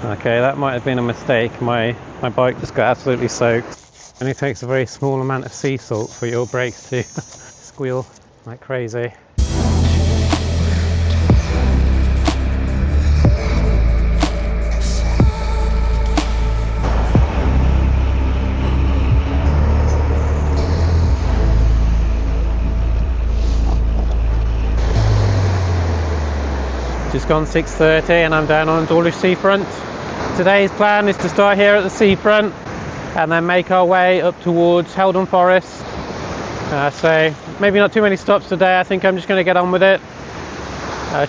Okay, that might have been a mistake. My bike just got absolutely soaked. Only takes a very small amount of sea salt for your brakes to squeal like crazy. Just gone 6:30 and I'm down on Dawlish seafront. Today's plan is to start here at the seafront and then make our way up towards Haldon Forest. So maybe not too many stops today. I think I'm just going to get on with it.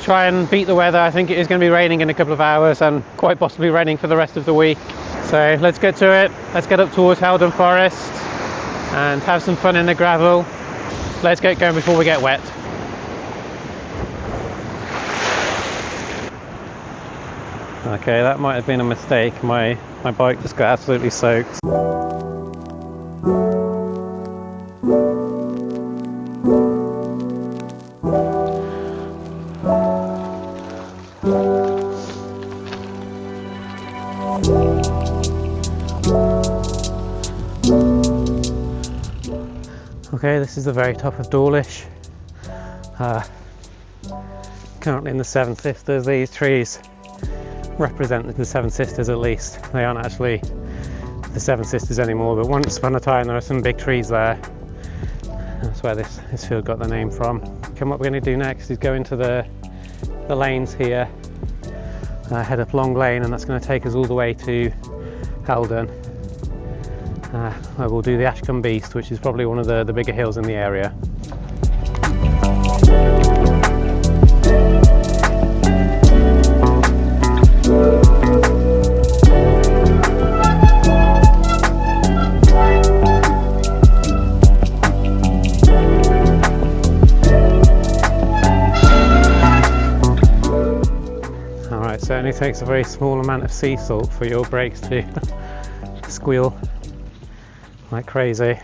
Try and beat the weather. I think it is going to be raining in a couple of hours and quite possibly raining for the rest of the week. So let's get to it. Let's get up towards Haldon Forest and have some fun in the gravel. Let's get going before we get wet. Okay, that might have been a mistake. My bike just got absolutely soaked. Okay, this is the very top of Dawlish. Currently in the Seven Sisters. These trees represent the Seven Sisters at least. They aren't actually the Seven Sisters anymore, but once upon a time there are some big trees there. That's where this field got the name from. And what we're going to do next is go into the lanes here, head up Long Lane, and that's going to take us all the way to Haldon. We'll do the Ashcombe Beast, which is probably one of the bigger hills in the area. Alright, so it only takes a very small amount of sea salt for your brakes to squeal like crazy.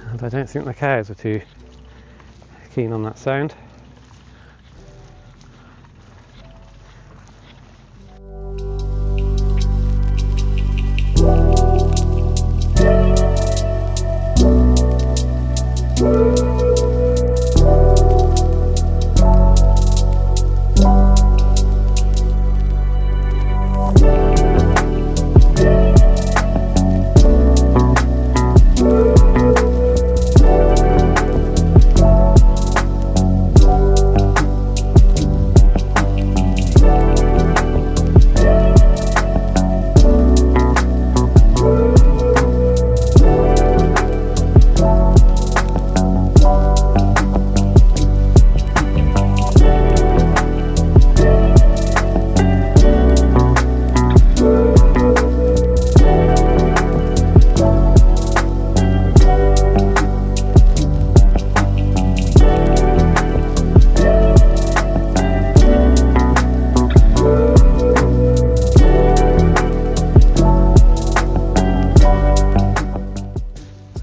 And I don't think the cows are too keen on that sound.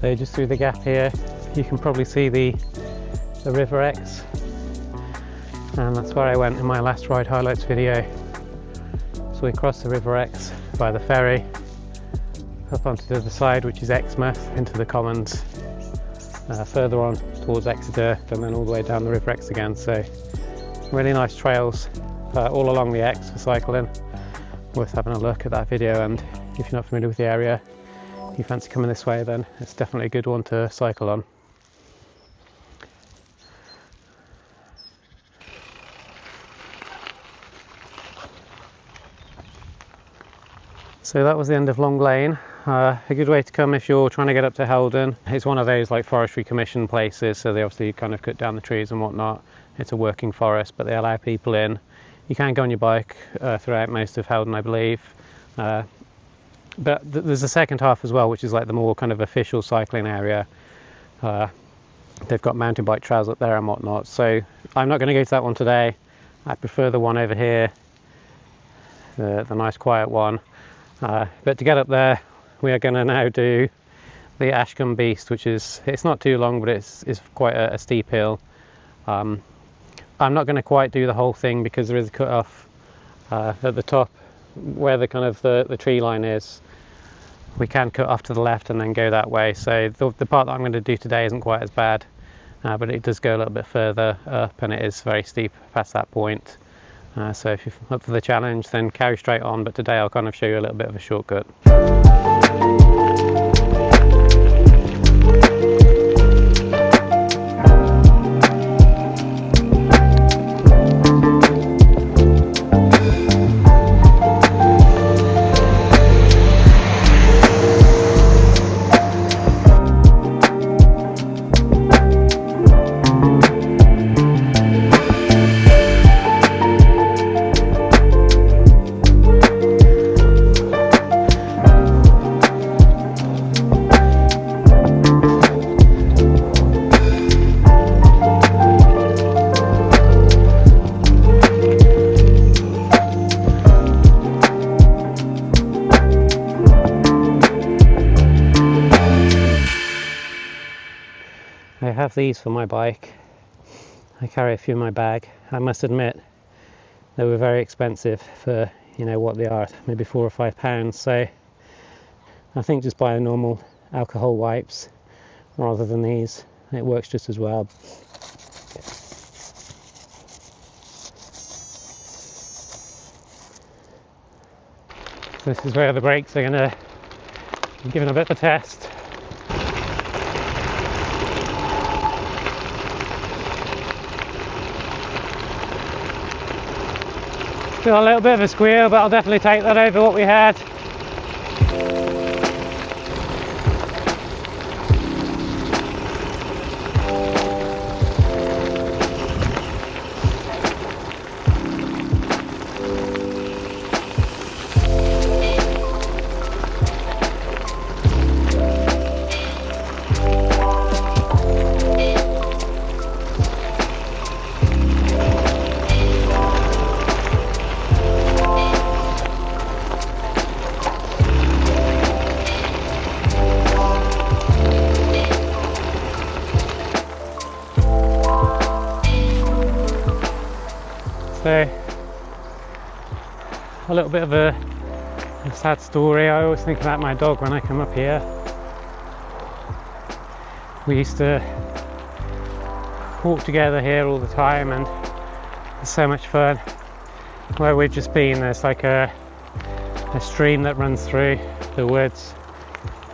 So just through the gap here you can probably see the River Exe, and that's where I went in my last ride highlights video. So we crossed the River Exe by the ferry up onto the other side, which is Exmouth, into the Commons, further on towards Exeter, and then all the way down the River Exe again. So really nice trails all along the Exe for cycling. Worth having a look at that video, and if you're not familiar with the area, you fancy coming this way, then it's definitely a good one to cycle on. So that was the end of Long Lane. A good way to come if you're trying to get up to Haldon. It's one of those like forestry commission places, so they obviously kind of cut down the trees and whatnot. It's a working forest, but they allow people in. You can go on your bike throughout most of Haldon, I believe. But there's a second half as well, which is like the more kind of official cycling area. They've got mountain bike trails up there and whatnot. So I'm not going to go to that one today. I prefer the one over here, the nice quiet one. But to get up there, we are going to now do the Ashcombe Beast, which is, it's not too long, but it's quite a steep hill. I'm not going to quite do the whole thing because there is a cut off at the top where the kind of the tree line is, we can cut off to the left and then go that way. So the part that I'm going to do today isn't quite as bad, but it does go a little bit further up and it is very steep past that point. So if you're up for the challenge, then carry straight on, but today I'll kind of show you a little bit of a shortcut. I have these for my bike. I carry a few in my bag. I must admit they were very expensive for, you know, what they are, maybe £4 or £5. So I think just buy a normal alcohol wipes rather than these. It works just as well. This is where the brakes are going to be given a bit of a test. Still a little bit of a squeal, but I'll definitely take that over what we had. So, a little bit of a sad story. I always think about my dog when I come up here. We used to walk together here all the time and it's so much fun. Where we've just been, there's like a stream that runs through the woods,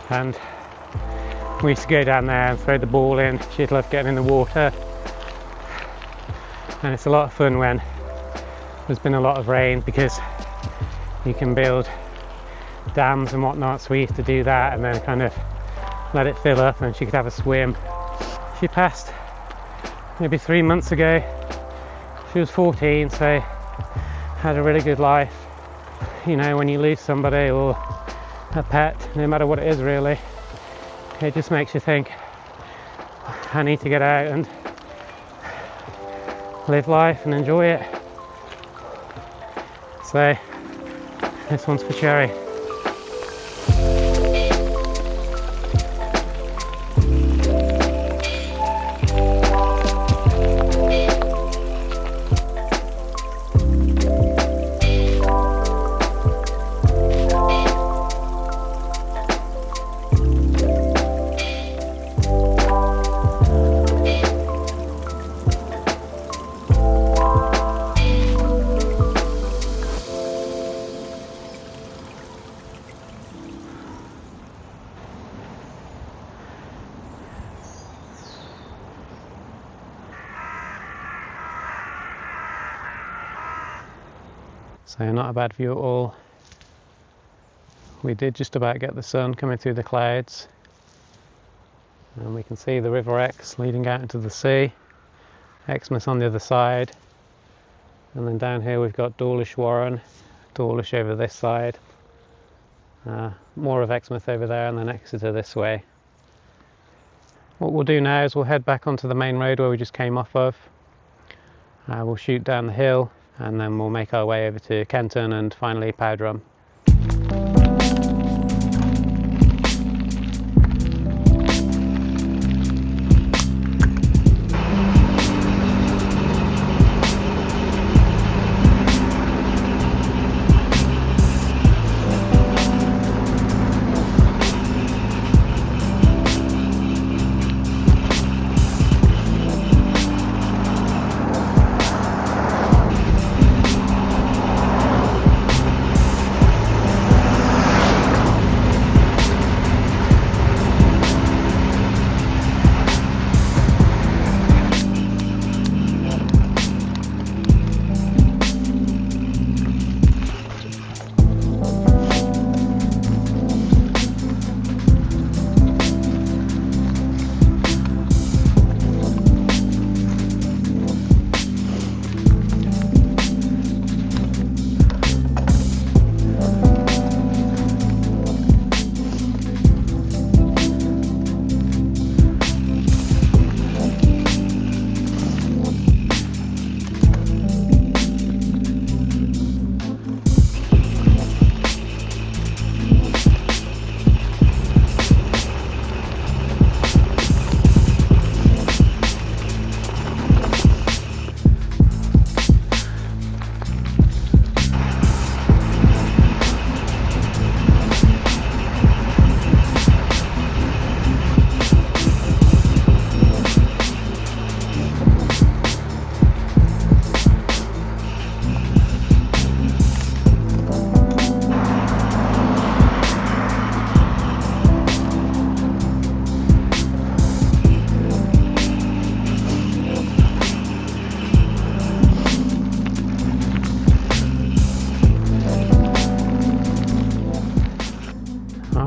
and we used to go down there and throw the ball in. She'd love getting in the water, and it's a lot of fun when there's been a lot of rain because you can build dams and whatnot. So we used to do that and then kind of let it fill up and she could have a swim. She passed maybe 3 months ago. She was 14, so had a really good life. You know, when you lose somebody or a pet, no matter what it is really, it just makes you think, I need to get out and live life and enjoy it. So this one's for Cherry. So not a bad view at all. We did just about get the sun coming through the clouds, and we can see the River Exe leading out into the sea. Exmouth on the other side, and then down here we've got Dawlish Warren, Dawlish over this side, more of Exmouth over there, and then Exeter this way. What we'll do now is we'll head back onto the main road where we just came off of. We'll shoot down the hill and then we'll make our way over to Kenton and finally Powderham.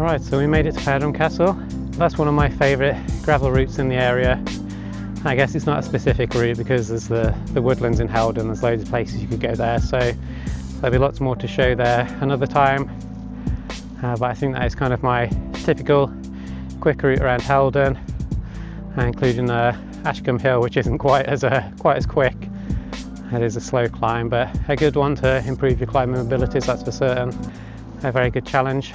Alright, so we made it to Powderham Castle. That's one of my favourite gravel routes in the area. I guess it's not a specific route because there's the woodlands in Haldon, there's loads of places you could go there, so there'll be lots more to show there another time. But I think that is kind of my typical quick route around Haldon, including Ashcombe Hill, which isn't quite as quick. It is a slow climb, but a good one to improve your climbing abilities, that's for certain. A very good challenge.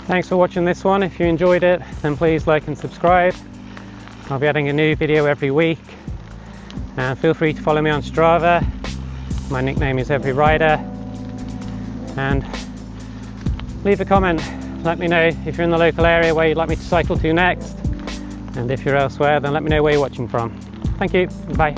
Thanks for watching this one. If you enjoyed it, then please like and subscribe. I'll be adding a new video every week. And feel free to follow me on Strava. My nickname is Every Rider. And leave a comment. Let me know if you're in the local area where you'd like me to cycle to next. And if you're elsewhere, then let me know where you're watching from. Thank you. Bye.